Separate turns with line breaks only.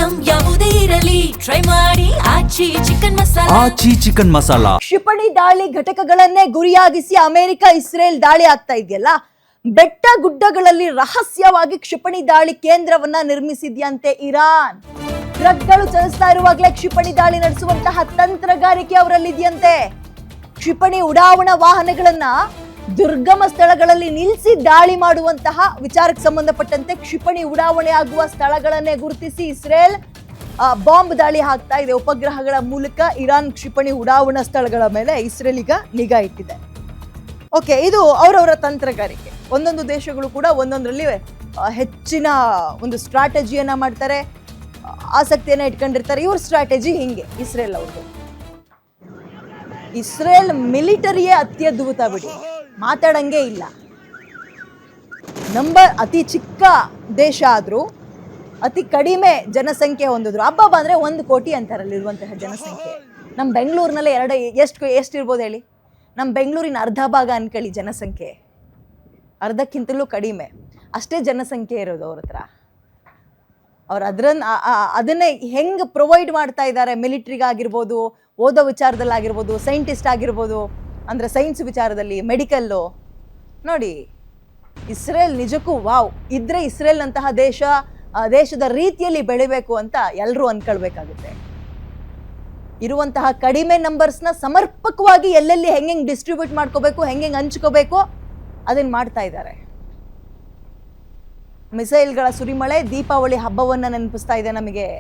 Item ಯಾವುದೇ ಇರಲಿ try ಮಾಡಿ ಆಚಿ ಚಿಕನ್ ಮಸಾಲಾ.
ಕ್ಷಿಪಣಿ ದಾಳಿ ಘಟಕಗಳನ್ನೇ ಗುರಿಯಾಗಿಸಿ ಅಮೆರಿಕ ಇಸ್ರೇಲ್ ದಾಳಿ ಆಗ್ತಾ ಇದೆಯಲ್ಲ, ಬೆಟ್ಟ ಗುಡ್ಡಗಳಲ್ಲಿ ರಹಸ್ಯವಾಗಿ ಕ್ಷಿಪಣಿ ದಾಳಿ ಕೇಂದ್ರವನ್ನ ನಿರ್ಮಿಸಿದ್ಯಂತೆ ಇರಾನ್. ಟ್ರಕ್ಗಳು ಚಲಿಸ್ತಾ ಇರುವಾಗಲೇ ಕ್ಷಿಪಣಿ ದಾಳಿ ನಡೆಸುವಂತಹ ತಂತ್ರಗಾರಿಕೆ ಅವರಲ್ಲಿದೆಯಂತೆ. ಕ್ಷಿಪಣಿ ಉಡಾವಣಾ ವಾಹನಗಳನ್ನ ದುರ್ಗಮ ಸ್ಥಳಗಳಲ್ಲಿ ನಿಲ್ಲಿಸಿ ದಾಳಿ ಮಾಡುವಂತಹ ವಿಚಾರಕ್ಕೆ ಸಂಬಂಧಪಟ್ಟಂತೆ ಕ್ಷಿಪಣಿ ಉಡಾವಣೆ ಆಗುವ ಸ್ಥಳಗಳನ್ನೇ ಗುರುತಿಸಿ ಇಸ್ರೇಲ್ ಬಾಂಬ್ ದಾಳಿ ಹಾಕ್ತಾ ಇದೆ. ಉಪಗ್ರಹಗಳ ಮೂಲಕ ಇರಾನ್ ಕ್ಷಿಪಣಿ ಉಡಾವಣಾ ಸ್ಥಳಗಳ ಮೇಲೆ ಇಸ್ರೇಲ್ ಈಗ ನಿಗಾ ಇಟ್ಟಿದೆ. ಓಕೆ, ಇದು ಅವರವರ ತಂತ್ರಗಾರಿಕೆ. ಒಂದೊಂದು ದೇಶಗಳು ಕೂಡ ಒಂದೊಂದರಲ್ಲಿ ಹೆಚ್ಚಿನ ಒಂದು ಸ್ಟ್ರಾಟಜಿಯನ್ನ ಮಾಡ್ತಾರೆ, ಆಸಕ್ತಿಯನ್ನ ಇಟ್ಕೊಂಡಿರ್ತಾರೆ. ಇವ್ರ ಸ್ಟ್ರಾಟಜಿ ಹಿಂಗೆ ಇಸ್ರೇಲ್ ಅವ್ರದ್ದು. ಇಸ್ರೇಲ್ ಮಿಲಿಟರಿಯೇ ಅತ್ಯದ್ಭುತ ಬಿಡಿ, ಮಾತಾಡಂಗೆ ಇಲ್ಲ. ಅತಿ ಚಿಕ್ಕ ದೇಶ ಆದ್ರೂ ಅತಿ ಕಡಿಮೆ ಜನಸಂಖ್ಯೆ ಹೊಂದಿದ್ರು. ಹಬ್ಬ ಬಂದ್ರೆ 1 ಕೋಟಿ ಅಂತಾರಲ್ಲಿರುವಂತಹ ಜನಸಂಖ್ಯೆ. ನಮ್ಮ ಬೆಂಗಳೂರಿನಲ್ಲಿ ಎಷ್ಟಿರ್ಬೋದು ಹೇಳಿ? ನಮ್ಮ ಬೆಂಗಳೂರಿನ ಅರ್ಧ ಭಾಗ ಅನ್ಕೊಳ್ಳಿ ಜನಸಂಖ್ಯೆ, ಅರ್ಧಕ್ಕಿಂತಲೂ ಕಡಿಮೆ. ಅಷ್ಟೇ ಜನಸಂಖ್ಯೆ ಇರೋದು ಅವ್ರ ಹತ್ರ. ಅವ್ರು ಅದನ್ನೇ ಹೆಂಗೆ ಪ್ರೊವೈಡ್ ಮಾಡ್ತಾ ಇದ್ದಾರೆ, ಮಿಲಿಟ್ರಿಗಾಗಿರ್ಬೋದು, ಓದೋ ವಿಚಾರದಲ್ಲಾಗಿರ್ಬೋದು, ಸೈಂಟಿಸ್ಟ್ ಆಗಿರ್ಬೋದು, ಅಂದರೆ ಸೈನ್ಸ್ ವಿಚಾರದಲ್ಲಿ, ಮೆಡಿಕಲ್ಲು. ನೋಡಿ, ಇಸ್ರೇಲ್ ನಿಜಕ್ಕೂ ವಾವ್. ಇದ್ರೆ ಇಸ್ರೇಲ್ ನಂತಹ ದೇಶದ ರೀತಿಯಲ್ಲಿ ಬೆಳಿಬೇಕು ಅಂತ ಎಲ್ಲರೂ ಅನ್ಕೊಳ್ಬೇಕಾಗುತ್ತೆ. ಇರುವಂತಹ ಕಡಿಮೆ ನಂಬರ್ಸ್ನ ಸಮರ್ಪಕವಾಗಿ ಎಲ್ಲೆಲ್ಲಿ ಹೆಂಗೆ ಡಿಸ್ಟ್ರಿಬ್ಯೂಟ್ ಮಾಡ್ಕೋಬೇಕು, ಹೆಂಗೆ ಹಂಚ್ಕೋಬೇಕು, ಅದನ್ನ ಮಾಡ್ತಾ ಇದ್ದಾರೆ. ಮಿಸೈಲ್ಗಳ ಸುರಿಮಳೆ ದೀಪಾವಳಿ ಹಬ್ಬವನ್ನ ನೆನಪಿಸ್ತಾ ಇದೆ ನಮಗೆ.